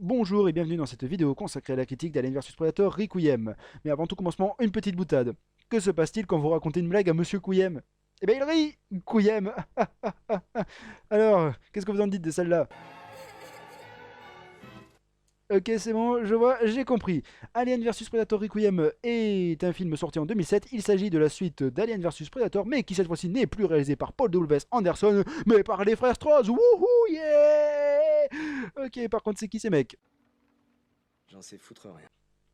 Bonjour et bienvenue dans cette vidéo consacrée à la critique d'Alien vs Predator Requiem. Mais avant tout commencement, une petite boutade. Que se passe-t-il quand vous racontez une blague à Monsieur Couillem? Eh ben il rit, Couillem. Alors, qu'est-ce que vous en dites de celle-là? Ok, c'est bon, je vois, j'ai compris. Alien vs Predator Requiem est un film sorti en 2007. Il s'agit de la suite d'Alien vs Predator, mais qui cette fois-ci n'est plus réalisé par Paul W.S. Anderson, mais par les frères Strauss. Wouhou, yeah. Ok, par contre, c'est qui ces mecs? J'en sais foutre rien.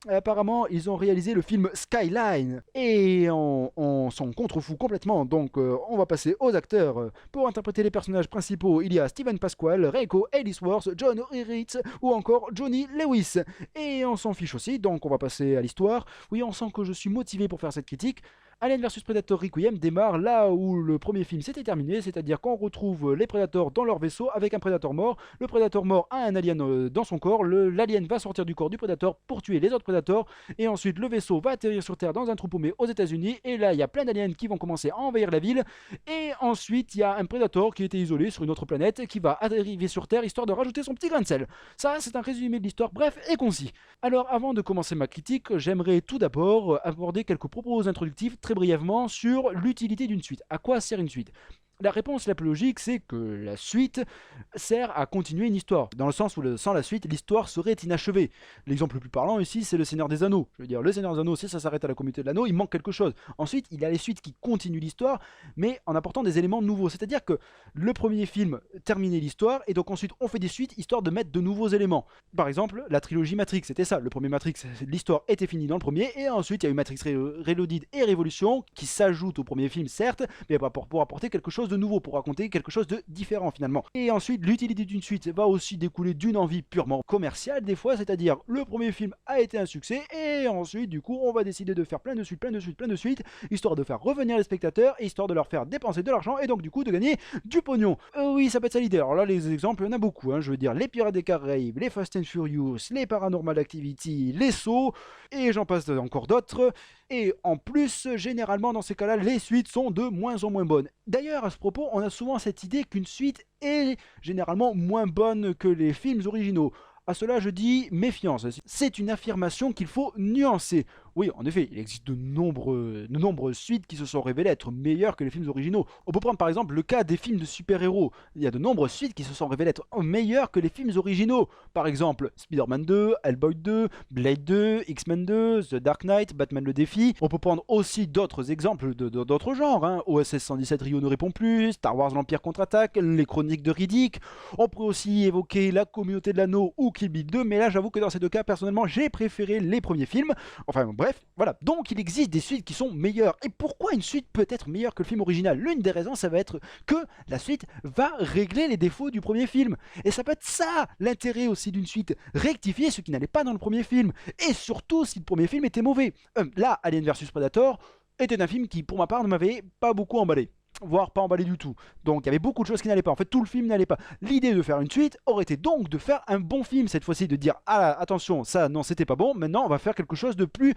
Apparemment, ils ont réalisé le film Skyline et on s'en contrefout complètement. Donc, on va passer aux acteurs. Pour interpréter les personnages principaux, il y a Steven Pasquale, Reiko Ellisworth, John Hurwitz ou encore Johnny Lewis. Et on s'en fiche aussi, donc on va passer à l'histoire. Oui, on sent que je suis motivé pour faire cette critique. Alien vs Predator Requiem démarre là où le premier film s'était terminé, c'est-à-dire qu'on retrouve les Predators dans leur vaisseau avec un Predator mort. Le Predator mort a un alien dans son corps, l'alien va sortir du corps du Predator pour tuer les autres Predators, et ensuite le vaisseau va atterrir sur Terre dans un trou paumé aux États-Unis, et là il y a plein d'aliens qui vont commencer à envahir la ville, et ensuite il y a un Predator qui était isolé sur une autre planète qui va arriver sur Terre histoire de rajouter son petit grain de sel. Ça c'est un résumé de l'histoire bref et concis. Alors avant de commencer ma critique, j'aimerais tout d'abord aborder quelques propos introductifs très brièvement sur l'utilité d'une suite. À quoi sert une suite? La réponse la plus logique, c'est que la suite sert à continuer une histoire, dans le sens où sans la suite, l'histoire serait inachevée. L'exemple le plus parlant ici, c'est le Seigneur des Anneaux. Je veux dire, le Seigneur des Anneaux, si ça s'arrête à la communauté de l'anneau, il manque quelque chose. Ensuite, il y a les suites qui continuent l'histoire, mais en apportant des éléments nouveaux. C'est-à-dire que le premier film terminait l'histoire, et donc ensuite on fait des suites, histoire de mettre de nouveaux éléments. Par exemple, la trilogie Matrix, c'était ça. Le premier Matrix, l'histoire était finie dans le premier, et ensuite il y a eu Matrix Reloaded et Révolution, qui s'ajoutent au premier film, certes, mais pour apporter quelque chose de nouveau, pour raconter quelque chose de différent finalement. Et ensuite, l'utilité d'une suite va aussi découler d'une envie purement commerciale des fois, c'est-à-dire le premier film a été un succès, et ensuite du coup on va décider de faire plein de suites, histoire de faire revenir les spectateurs, et histoire de leur faire dépenser de l'argent, et donc du coup de gagner du pognon. Oui, ça peut être ça l'idée. Alors là, les exemples, il y en a beaucoup, hein. Je veux dire, les Pirates des Caraïbes, les Fast and Furious, les Paranormal Activity, les Sauts, et j'en passe encore d'autres. Et en plus, généralement dans ces cas-là, les suites sont de moins en moins bonnes. D'ailleurs, à ce propos, on a souvent cette idée qu'une suite est généralement moins bonne que les films originaux. À cela, je dis méfiance. C'est une affirmation qu'il faut nuancer. Oui, en effet, il existe de nombreuses suites qui se sont révélées être meilleures que les films originaux. On peut prendre par exemple le cas des films de super-héros. Il y a de nombreuses suites qui se sont révélées être meilleures que les films originaux. Par exemple, Spider-Man 2, Hellboy 2, Blade 2, X-Men 2, The Dark Knight, Batman le Défi. On peut prendre aussi d'autres exemples d'autres genres. Hein. OSS 117 Rio ne répond plus, Star Wars l'Empire contre-attaque, les Chroniques de Riddick. On pourrait aussi évoquer La Communauté de l'Anneau ou Kill Bill 2, mais là j'avoue que dans ces deux cas, personnellement, j'ai préféré les premiers films. Enfin bref, voilà. Donc il existe des suites qui sont meilleures. Et pourquoi une suite peut être meilleure que le film original? L'une des raisons, ça va être que la suite va régler les défauts du premier film. Et ça peut être ça l'intérêt aussi d'une suite. Rectifier ce qui n'allait pas dans le premier film. Et surtout si le premier film était mauvais. Là, Alien vs Predator était un film qui, pour ma part, ne m'avait pas beaucoup emballé, voire pas emballé du tout. Donc il y avait beaucoup de choses qui n'allaient pas. En fait, tout le film n'allait pas. L'idée de faire une suite aurait été donc de faire un bon film cette fois-ci, de dire ah attention, ça non c'était pas bon, maintenant on va faire quelque chose de plus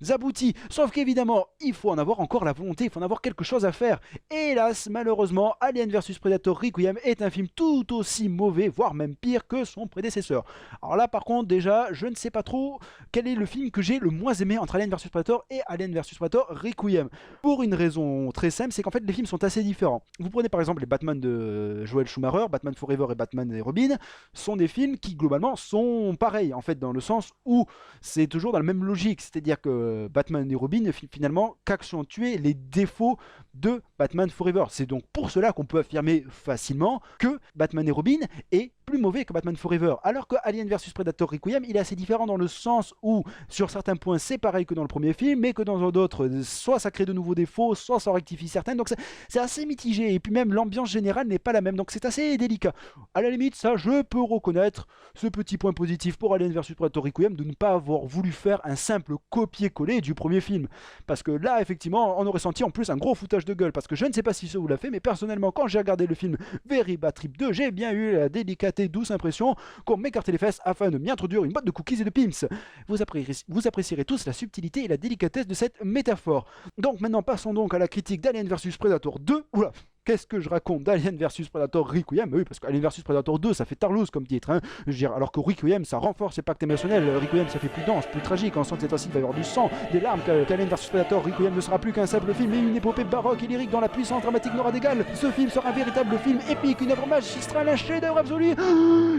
abouti. Sauf qu'évidemment, il faut en avoir encore la volonté, il faut en avoir quelque chose à faire. Et hélas, malheureusement, Alien vs Predator Requiem est un film tout aussi mauvais, voire même pire que son prédécesseur. Alors là par contre, déjà, je ne sais pas trop quel est le film que j'ai le moins aimé entre Alien vs Predator et Alien vs Predator Requiem. Pour une raison très simple, c'est qu'en fait les films sont assez différents. Vous prenez par exemple les Batman de Joel Schumacher, Batman Forever et Batman et Robin, sont des films qui globalement sont pareils en fait, dans le sens où c'est toujours dans la même logique, c'est-à-dire que Batman et Robin finalement qu'accentuer les défauts de Batman Forever. C'est donc pour cela qu'on peut affirmer facilement que Batman et Robin est plus mauvais que Batman Forever, alors que Alien vs Predator Requiem, il est assez différent dans le sens où sur certains points c'est pareil que dans le premier film, mais que dans d'autres soit ça crée de nouveaux défauts, soit ça rectifie certains, donc c'est assez mitigé, et puis même l'ambiance générale n'est pas la même, donc c'est assez délicat. À la limite, ça je peux reconnaître ce petit point positif pour Alien vs Predator Requiem, de ne pas avoir voulu faire un simple copier-coller du premier film, parce que là effectivement on aurait senti en plus un gros foutage de gueule, parce que je ne sais pas si ça vous l'a fait, mais personnellement quand j'ai regardé le film Very Bad Trip 2, j'ai bien eu la délicate et douce impression qu'on m'écartait les fesses afin de m'y introduire une boîte de cookies et de pims. Vous apprécierez tous la subtilité et la délicatesse de cette métaphore. Donc maintenant passons donc à la critique d'Alien vs Predator 2. Oula, Qu'est-ce que je raconte d'Alien vs Predator Requiem? Oui, parce qu'Alien vs Predator 2, ça fait Tarlouse comme titre. Hein. Je veux dire, alors que Requiem, ça renforce les pactes émotionnels. Requiem, ça fait plus dense, plus tragique. On sent que cette fois-ci, il va y avoir du sang, des larmes. Qu'Alien vs Predator Requiem ne sera plus qu'un simple film, mais une épopée baroque et lyrique dont la puissance dramatique n'aura d'égal. Ce film sera un véritable film épique, une œuvre magistrale, un chef-d'œuvre absolu.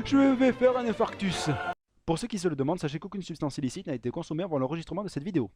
Je vais faire un infarctus. Pour ceux qui se le demandent, sachez qu'aucune substance illicite n'a été consommée avant l'enregistrement de cette vidéo.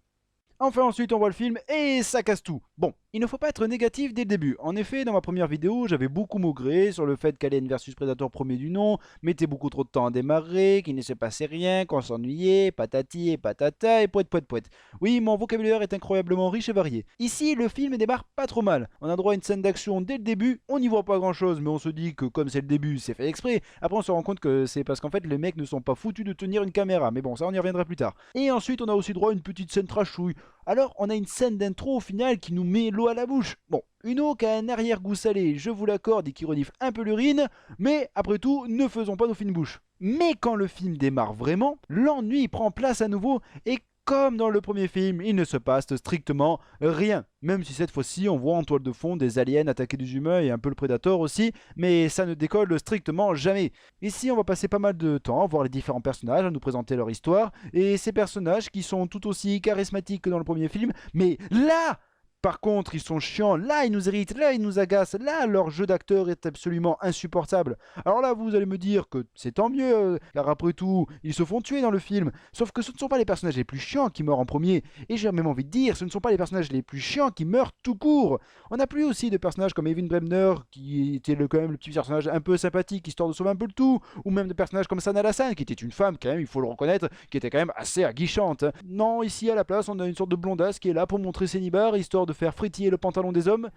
Enfin ensuite on voit le film et ça casse tout. Bon, il ne faut pas être négatif dès le début. En effet, dans ma première vidéo, j'avais beaucoup maugré sur le fait qu'Alien vs Predator premier du nom mettait beaucoup trop de temps à démarrer, qu'il ne se passait rien, qu'on s'ennuyait, patati et patata et poète poète poète. Oui, mon vocabulaire est incroyablement riche et varié. Ici, le film démarre pas trop mal. On a droit à une scène d'action dès le début, on n'y voit pas grand chose, mais on se dit que comme c'est le début, c'est fait exprès. Après on se rend compte que c'est parce qu'en fait les mecs ne sont pas foutus de tenir une caméra, mais bon, ça on y reviendra plus tard. Et ensuite on a aussi droit à une petite scène trashouille. Alors, on a une scène d'intro au final qui nous met l'eau à la bouche. Bon, une eau qui a un arrière-goût salé, je vous l'accorde, et qui renifle un peu l'urine, mais après tout, ne faisons pas nos fines bouches. Mais quand le film démarre vraiment, l'ennui prend place à nouveau, et comme dans le premier film, il ne se passe strictement rien. Même si cette fois-ci, on voit en toile de fond des aliens attaquer des humains et un peu le Predator aussi, mais ça ne décolle strictement jamais. Ici, on va passer pas mal de temps à voir les différents personnages, à nous présenter leur histoire, et ces personnages qui sont tout aussi charismatiques que dans le premier film, mais là, par contre, ils sont chiants, là ils nous irritent, là ils nous agacent, là leur jeu d'acteur est absolument insupportable. Alors là, vous allez me dire que c'est tant mieux, car après tout, ils se font tuer dans le film. Sauf que ce ne sont pas les personnages les plus chiants qui meurent en premier. Et j'ai même envie de dire, ce ne sont pas les personnages les plus chiants qui meurent tout court. On a plus aussi de personnages comme Evan Bremner, qui était quand même le petit personnage un peu sympathique, histoire de sauver un peu le tout. Ou même de personnages comme Sana Lassan, qui était une femme quand même, il faut le reconnaître, qui était quand même assez aguichante. Non, ici à la place, on a une sorte de blondasse qui est là pour montrer ses nibards, histoire de faire frétiller le pantalon des hommes.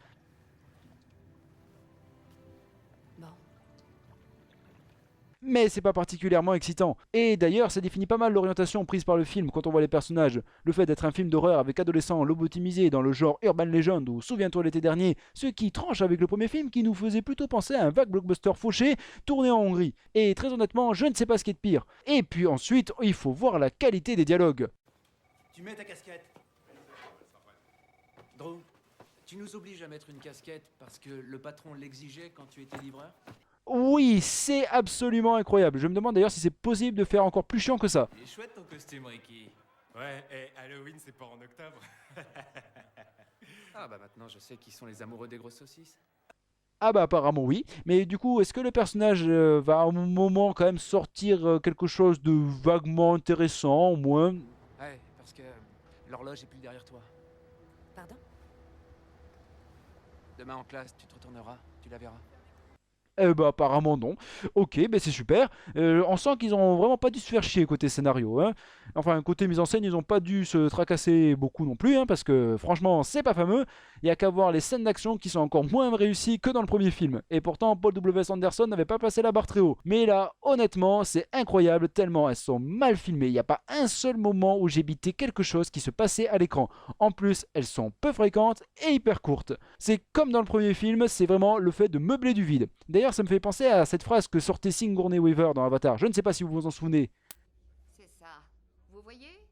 Bon. Mais c'est pas particulièrement excitant. Et d'ailleurs, ça définit pas mal l'orientation prise par le film quand on voit les personnages. Le fait d'être un film d'horreur avec adolescents lobotomisés dans le genre Urban Legend ou Souviens-toi l'été dernier, ce qui tranche avec le premier film qui nous faisait plutôt penser à un vague blockbuster fauché tourné en Hongrie. Et très honnêtement, je ne sais pas ce qui est de pire. Et puis ensuite, il faut voir la qualité des dialogues. Tu mets ta casquette. Drew, tu nous obliges à mettre une casquette parce que le patron l'exigeait quand tu étais livreur? Oui, c'est absolument incroyable. Je me demande d'ailleurs si c'est possible de faire encore plus chiant que ça. Il est chouette ton costume, Ricky. Ouais, et Halloween, c'est pas en octobre. Ah bah maintenant je sais qui sont les amoureux des grosses saucisses. Ah bah apparemment oui, mais du coup est-ce que le personnage va à un moment quand même sortir quelque chose de vaguement intéressant au moins? Ouais, parce que l'horloge est plus derrière toi. Pardon? Demain en classe, tu te retourneras, tu la verras. Eh bah apparemment non. Ok, bah c'est super. On sent qu'ils ont vraiment pas dû se faire chier côté scénario. Hein. Enfin, côté mise en scène, ils ont pas dû se tracasser beaucoup non plus, hein, parce que franchement, c'est pas fameux. Il y a qu'à voir les scènes d'action qui sont encore moins réussies que dans le premier film. Et pourtant, Paul W. Anderson n'avait pas passé la barre très haut. Mais là, honnêtement, c'est incroyable tellement elles sont mal filmées. Il n'y a pas un seul moment où j'ai bité quelque chose qui se passait à l'écran. En plus, elles sont peu fréquentes et hyper courtes. C'est comme dans le premier film, c'est vraiment le fait de meubler du vide. D'ailleurs, ça me fait penser à cette phrase que sortait Sigourney Weaver dans Avatar. Je ne sais pas si vous vous en souvenez. C'est ça. Vous voyez?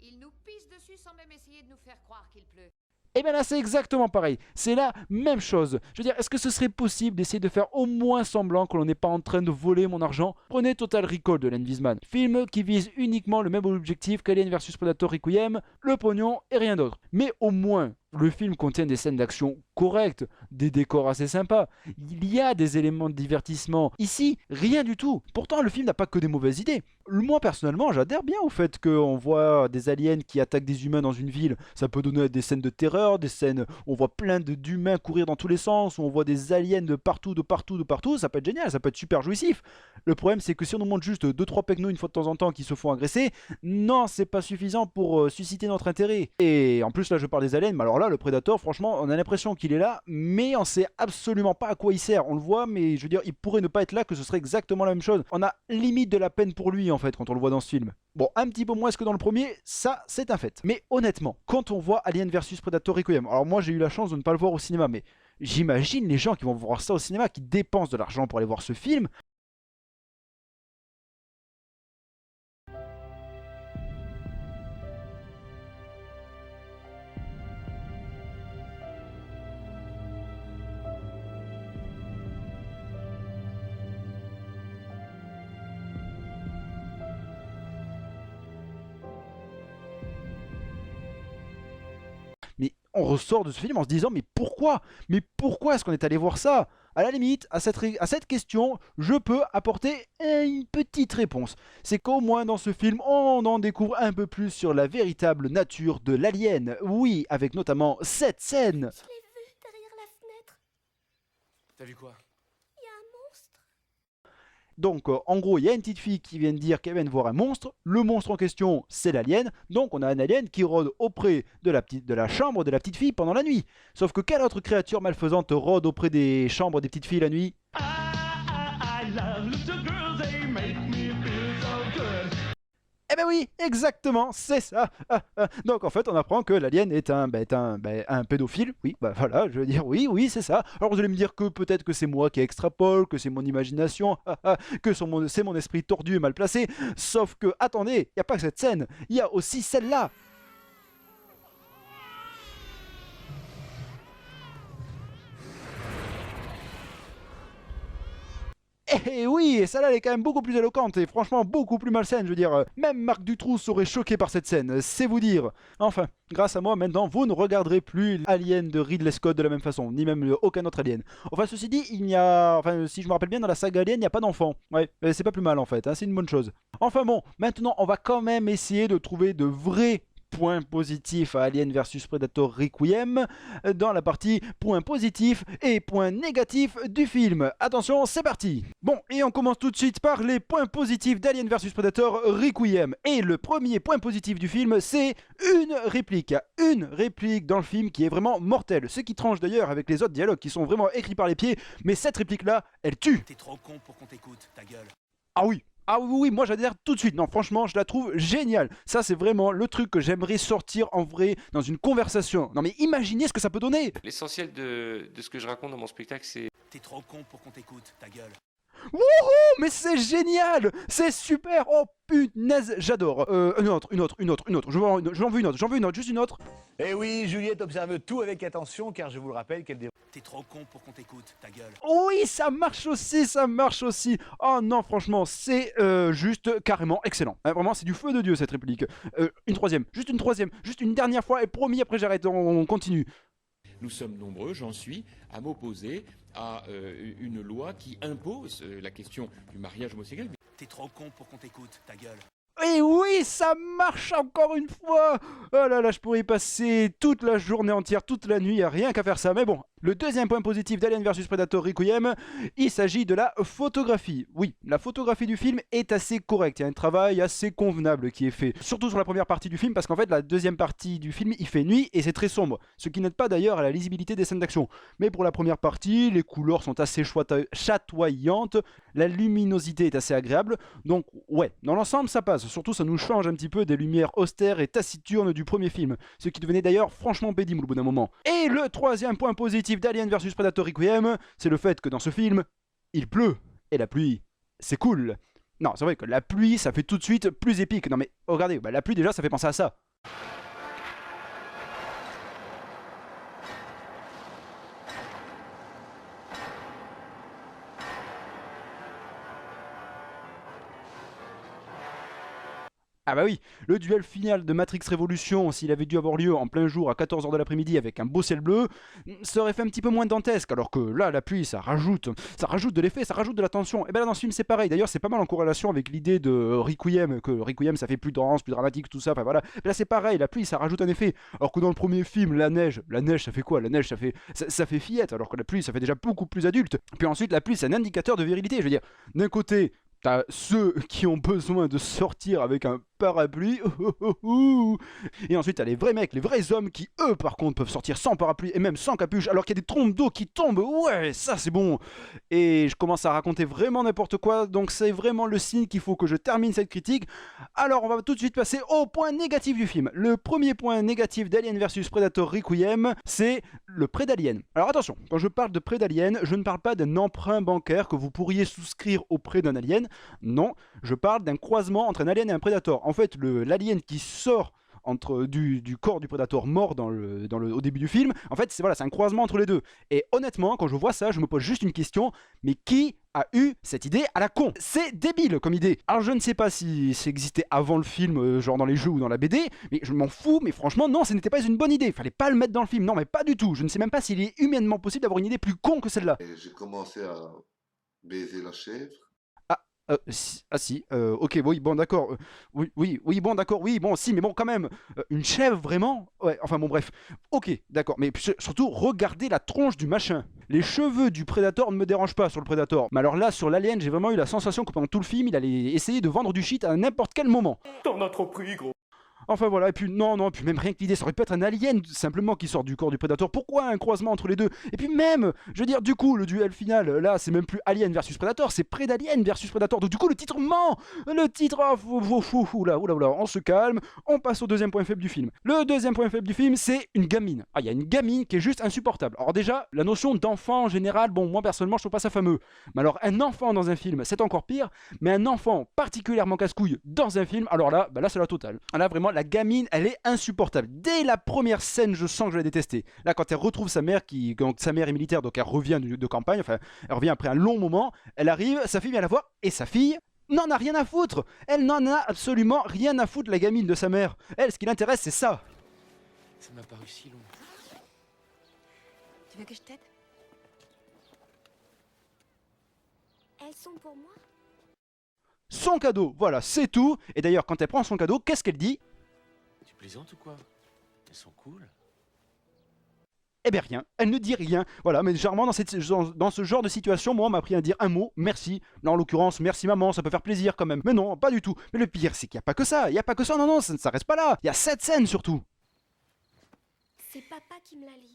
Il nous pisse dessus sans même essayer de nous faire croire qu'il pleut. Et bien là, c'est exactement pareil. C'est la même chose. Je veux dire, est-ce que ce serait possible d'essayer de faire au moins semblant que l'on n'est pas en train de voler mon argent? Prenez Total Recall de Len Wiseman. Film qui vise uniquement le même objectif qu'Alien vs Predator Requiem, le pognon et rien d'autre. Mais au moins, le film contient des scènes d'action correctes, des décors assez sympas, il y a des éléments de divertissement. Ici, rien du tout. Pourtant, le film n'a pas que des mauvaises idées. Moi, personnellement, j'adhère bien au fait qu'on voit des aliens qui attaquent des humains dans une ville. Ça peut donner des scènes de terreur, des scènes où on voit plein d'humains courir dans tous les sens, où on voit des aliens de partout, de partout, de partout. Ça peut être génial, ça peut être super jouissif. Le problème, c'est que si on nous montre juste 2-3 pecnos une fois de temps en temps qui se font agresser, non, c'est pas suffisant pour susciter notre intérêt. Et en plus, là, je parle des aliens, mais alors là, le Predator, franchement, on a l'impression qu'il est là, mais on sait absolument pas à quoi il sert. On le voit, mais je veux dire, il pourrait ne pas être là, que ce serait exactement la même chose. On a limite de la peine pour lui, en fait, quand on le voit dans ce film. Bon, un petit peu moins que dans le premier, ça, c'est un fait. Mais honnêtement, quand on voit Alien vs Predator Requiem, alors moi, j'ai eu la chance de ne pas le voir au cinéma, mais j'imagine les gens qui vont voir ça au cinéma, qui dépensent de l'argent pour aller voir ce film, on ressort de ce film en se disant mais pourquoi est-ce qu'on est allé voir ça? À la limite, à cette question, je peux apporter une petite réponse. C'est qu'au moins dans ce film, on en découvre un peu plus sur la véritable nature de l'alien. Oui, avec notamment cette scène. Je l'ai vu derrière la fenêtre. T'as vu quoi? Il y a un monstre. Donc, en gros, il y a une petite fille qui vient de dire qu'elle vient de voir un monstre. Le monstre en question, c'est l'alien. Donc, on a un alien qui rôde auprès de la chambre de la petite fille pendant la nuit. Sauf que quelle autre créature malfaisante rôde auprès des chambres des petites filles la nuit? Eh ben oui, exactement, c'est ça. Donc en fait, on apprend que l'alien est un pédophile. Oui, bah voilà, je veux dire, oui, c'est ça. Alors vous allez me dire que peut-être que c'est moi qui extrapole, que c'est mon imagination, que c'est mon esprit tordu et mal placé. Sauf que, attendez, il n'y a pas que cette scène, il y a aussi celle-là. Eh oui, et celle-là elle est quand même beaucoup plus éloquente et franchement beaucoup plus malsaine, je veux dire. Même Marc Dutroux serait choqué par cette scène, c'est vous dire. Enfin, grâce à moi maintenant, vous ne regarderez plus Alien de Ridley Scott de la même façon, ni même aucun autre Alien. Enfin, ceci dit, si je me rappelle bien, dans la saga Alien, il n'y a pas d'enfant. Ouais, c'est pas plus mal en fait, hein, c'est une bonne chose. Enfin bon, maintenant on va quand même essayer de trouver de vrais point positif à Alien vs Predator Requiem dans la partie point positif et point négatif du film. Attention, c'est parti. Bon, et on commence tout de suite par les points positifs d'Alien vs Predator Requiem. Et le premier point positif du film, c'est une réplique. Il y a une réplique dans le film qui est vraiment mortelle. Ce qui tranche d'ailleurs avec les autres dialogues qui sont vraiment écrits par les pieds. Mais cette réplique-là, elle tue. T'es trop con pour qu'on t'écoute, ta gueule. Ah oui. Ah oui, moi j'adhère tout de suite. Non, franchement, je la trouve géniale. Ça, c'est vraiment le truc que j'aimerais sortir en vrai dans une conversation. Non mais imaginez ce que ça peut donner. L'essentiel de ce que je raconte dans mon spectacle, c'est... T'es trop con pour qu'on t'écoute, ta gueule. Wouhou, mais c'est génial. C'est super. Oh punaise, j'adore. Une autre. J'en veux une autre, juste une autre. Eh oui, Juliette observe tout avec attention car je vous le rappelle qu'elle déroule. T'es trop con pour qu'on t'écoute, ta gueule. Oui, ça marche aussi. Oh non, franchement, c'est juste carrément excellent. Vraiment, c'est du feu de Dieu cette réplique. Une troisième, juste une dernière fois et promis, après j'arrête, on continue. Nous sommes nombreux, j'en suis, à m'opposer à une loi qui impose la question du mariage homosexuel. T'es trop con pour qu'on t'écoute, ta gueule. Et oui, ça marche encore une fois. Oh là là, je pourrais y passer toute la journée entière, toute la nuit, rien qu'à faire ça. Mais bon, le deuxième point positif d'Alien vs Predator Requiem, il s'agit de la photographie. Oui, la photographie du film est assez correcte. Il y a un travail assez convenable qui est fait. Surtout sur la première partie du film, parce qu'en fait, la deuxième partie du film, il fait nuit et c'est très sombre. Ce qui n'aide pas d'ailleurs à la lisibilité des scènes d'action. Mais pour la première partie, les couleurs sont assez chatoyantes. La luminosité est assez agréable. Donc ouais, dans l'ensemble, ça passe. Surtout, ça nous change un petit peu des lumières austères et taciturnes du premier film. Ce qui devenait d'ailleurs franchement pénible au bout d'un moment. Et le troisième point positif d'Alien vs Predator Requiem, c'est le fait que dans ce film, il pleut. Et la pluie, c'est cool. Non, c'est vrai que la pluie, ça fait tout de suite plus épique. Non mais regardez, la pluie déjà, ça fait penser à ça. Ah bah oui, le duel final de Matrix Révolution, s'il avait dû avoir lieu en plein jour à 14h de l'après-midi avec un beau ciel bleu, ça aurait fait un petit peu moins dantesque, alors que là, la pluie, ça rajoute de l'effet, ça rajoute de la tension. Et bien là, dans ce film, c'est pareil. D'ailleurs, c'est pas mal en corrélation avec l'idée de Requiem, que Requiem, ça fait plus dense, plus dramatique, tout ça, enfin voilà. Mais là, c'est pareil, la pluie, ça rajoute un effet. Alors que dans le premier film, la neige, ça fait quoi? La neige, ça fait fillette, alors que la pluie, ça fait déjà beaucoup plus adulte. Puis ensuite, la pluie, c'est un indicateur de virilité. Je veux dire, d'un côté, t'as ceux qui ont besoin de sortir avec un parapluie, et ensuite t'as les vrais mecs, les vrais hommes qui eux par contre peuvent sortir sans parapluie et même sans capuche alors qu'il y a des trompes d'eau qui tombent. Ouais, ça c'est bon. Et je commence à raconter vraiment n'importe quoi, donc c'est vraiment le signe qu'il faut que je termine cette critique. Alors on va tout de suite passer au point négatif du film. Le premier point négatif d'Alien vs Predator Requiem, c'est le prêt d'Alien. Alors attention, quand je parle de prêt d'Alien, je ne parle pas d'un emprunt bancaire que vous pourriez souscrire auprès d'un alien. Non, je parle d'un croisement entre un alien et un prédateur. En fait, l'alien qui sort du corps du Predator mort au début du film. En fait, c'est un croisement entre les deux. Et honnêtement, quand je vois ça, je me pose juste une question, mais qui a eu cette idée à la con? C'est débile comme idée. Alors je ne sais pas si ça existait avant le film, genre dans les jeux ou dans la BD, mais je m'en fous, mais franchement non, ce n'était pas une bonne idée. Fallait pas le mettre dans le film, non mais pas du tout. Je ne sais même pas s'il est humainement possible d'avoir une idée plus con que celle-là. J'ai commencé à baiser la chèvre. Ok, oui, bon, d'accord, oui, bon, d'accord, oui, bon, si, mais bon, quand même, une chèvre, vraiment? Ouais, enfin, bon, bref, ok, d'accord, mais surtout, regardez la tronche du machin. Les cheveux du Predator ne me dérangent pas sur le Predator, mais alors là, sur l'Alien, j'ai vraiment eu la sensation que pendant tout le film, il allait essayer de vendre du shit à n'importe quel moment. T'en as trop pris, gros. Enfin voilà, et puis non, puis même rien que l'idée, ça aurait pu être un alien simplement qui sort du corps du Predator. Pourquoi un croisement entre les deux? Et puis même, je veux dire, du coup, le duel final, là, c'est même plus Alien versus Predator, c'est Predalien versus Predator. Donc du coup, le titre ment. Le titre, oula, on se calme, on passe au deuxième point faible du film. Le deuxième point faible du film, c'est une gamine. Ah, il y a une gamine qui est juste insupportable. Alors déjà, la notion d'enfant en général, bon, moi personnellement, je trouve pas ça fameux. Mais alors, un enfant dans un film, c'est encore pire. Mais un enfant particulièrement casse-couille dans un film, alors là, là, c'est la totale. Là, vraiment, la gamine, elle est insupportable. Dès la première scène, je sens que je vais la détester. Là, quand elle retrouve sa mère, sa mère est militaire, donc elle revient de campagne, enfin, elle revient après un long moment, elle arrive, sa fille vient la voir, et sa fille n'en a rien à foutre. Elle n'en a absolument rien à foutre, la gamine de sa mère. Elle, ce qui l'intéresse, c'est ça. Ça m'a paru si long. Tu veux que je t'aide? Elles sont pour moi? Son cadeau, voilà, c'est tout. Et d'ailleurs, quand elle prend son cadeau, qu'est-ce qu'elle dit? Tu plaisantes ou quoi? Elles sont cool. Eh bien rien, elle ne dit rien. Voilà, mais généralement dans ce genre de situation, moi on m'a appris à dire un mot, merci. Là en l'occurrence, merci maman, ça peut faire plaisir quand même. Mais non, pas du tout. Mais le pire, c'est qu'il n'y a pas que ça. Il n'y a pas que ça, non, ça ne s'arrête pas là. Il y a 7 scènes surtout. C'est papa qui me la lit.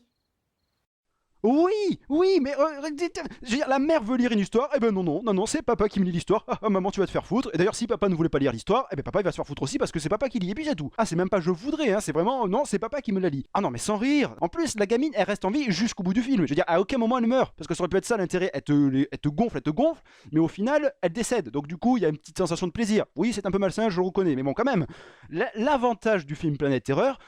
Oui, mais je veux dire, la mère veut lire une histoire, eh ben non, c'est papa qui me lit l'histoire. Ah, maman, tu vas te faire foutre. Et d'ailleurs, si papa ne voulait pas lire l'histoire, eh ben papa il va se faire foutre aussi parce que c'est papa qui lit, et puis c'est tout. Ah, c'est même pas je voudrais, hein, c'est vraiment, non, c'est papa qui me la lit. Ah non, mais sans rire. En plus, la gamine, elle reste en vie jusqu'au bout du film. Je veux dire, à aucun moment elle meurt, parce que ça aurait pu être ça l'intérêt. Elle te gonfle, mais au final, elle décède. Donc du coup, il y a une petite sensation de plaisir. Oui, c'est un peu malsain, je le reconnais, mais bon, quand même. L'avantage du film Planète Terreur,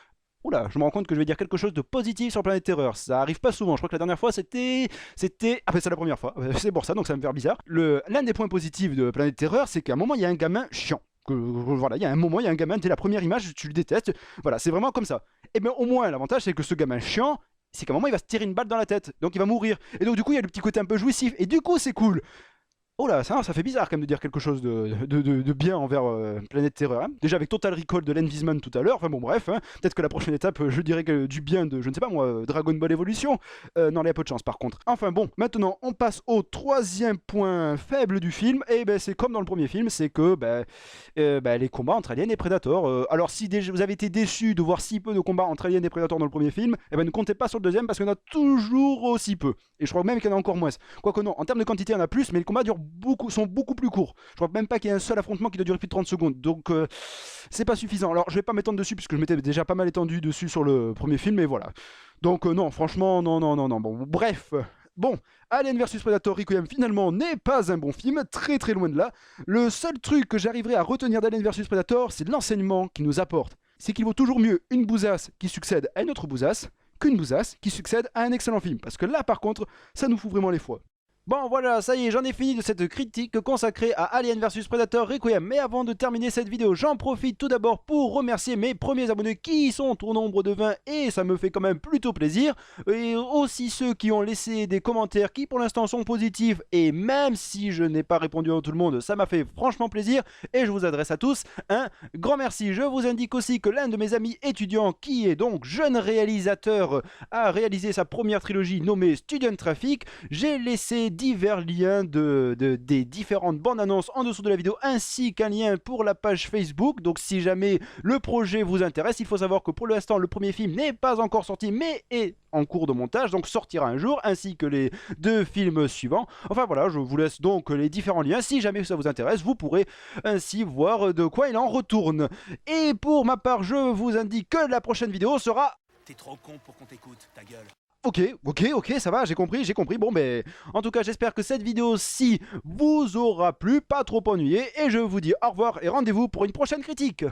oula, je me rends compte que je vais dire quelque chose de positif sur Planète Terreur. Ça arrive pas souvent. Je crois que la dernière fois, c'était... Ah ben c'est la première fois. C'est pour ça, donc ça va me faire bizarre. L'un des points positifs de Planète Terreur, c'est qu'à un moment, il y a un gamin chiant. Voilà, il y a un moment, il y a un gamin, dès la première image, tu le détestes. Voilà, c'est vraiment comme ça. Et bien au moins, l'avantage, c'est que ce gamin chiant, c'est qu'à un moment, il va se tirer une balle dans la tête. Donc il va mourir. Et donc du coup, il y a le petit côté un peu jouissif. Et du coup, c'est cool. Oh là, ça fait bizarre quand même de dire quelque chose de bien envers Planète Terreur. Hein. Déjà avec Total Recall de Len Wiseman tout à l'heure, enfin bon bref, hein. Peut-être que la prochaine étape, je dirais que du bien de, je ne sais pas moi, Dragon Ball Evolution. Non, il y a peu de chance par contre. Enfin bon, maintenant on passe au troisième point faible du film, et ben c'est comme dans le premier film, c'est que les combats entre aliens et Predator. Alors si vous avez été déçus de voir si peu de combats entre aliens et Predator dans le premier film, eh ben ne comptez pas sur le deuxième parce qu'il y en a toujours aussi peu. Et je crois même qu'il y en a encore moins. Quoique non, en termes de quantité il y en a plus, mais les combats sont beaucoup plus courts. Je crois même pas qu'il y ait un seul affrontement qui doit durer plus de 30 secondes. Donc c'est pas suffisant. Alors je vais pas m'étendre dessus puisque je m'étais déjà pas mal étendu dessus sur le premier film, mais voilà. Donc non, franchement, non. Bon, bref. Bon, Alien vs Predator Requiem finalement n'est pas un bon film, très très loin de là. Le seul truc que j'arriverai à retenir d'Alien vs Predator, c'est l'enseignement qu'il nous apporte. C'est qu'il vaut toujours mieux une bousasse qui succède à une autre bousasse qu'une bousasse qui succède à un excellent film. Parce que là par contre, ça nous fout vraiment les foies. Bon voilà, ça y est, j'en ai fini de cette critique consacrée à Alien vs Predator Requiem. Mais avant de terminer cette vidéo, j'en profite tout d'abord pour remercier mes premiers abonnés qui sont au nombre de 20 et ça me fait quand même plutôt plaisir. Et aussi ceux qui ont laissé des commentaires qui pour l'instant sont positifs et même si je n'ai pas répondu à tout le monde, ça m'a fait franchement plaisir et je vous adresse à tous un grand merci. Je vous indique aussi que l'un de mes amis étudiants qui est donc jeune réalisateur a réalisé sa première trilogie nommée Student Traffic. J'ai laissé divers liens des différentes bandes annonces en dessous de la vidéo ainsi qu'un lien pour la page Facebook. Donc si jamais le projet vous intéresse, il faut savoir que pour l'instant le premier film n'est pas encore sorti mais est en cours de montage, donc sortira un jour ainsi que les 2 films suivants. Enfin voilà, je vous laisse donc les différents liens. Si jamais ça vous intéresse, vous pourrez ainsi voir de quoi il en retourne. Et pour ma part, je vous indique que la prochaine vidéo sera... T'es trop con pour qu'on t'écoute, ta gueule. Ok, ça va, j'ai compris. Bon, mais en tout cas, j'espère que cette vidéo-ci vous aura plu, pas trop ennuyé, et je vous dis au revoir et rendez-vous pour une prochaine critique.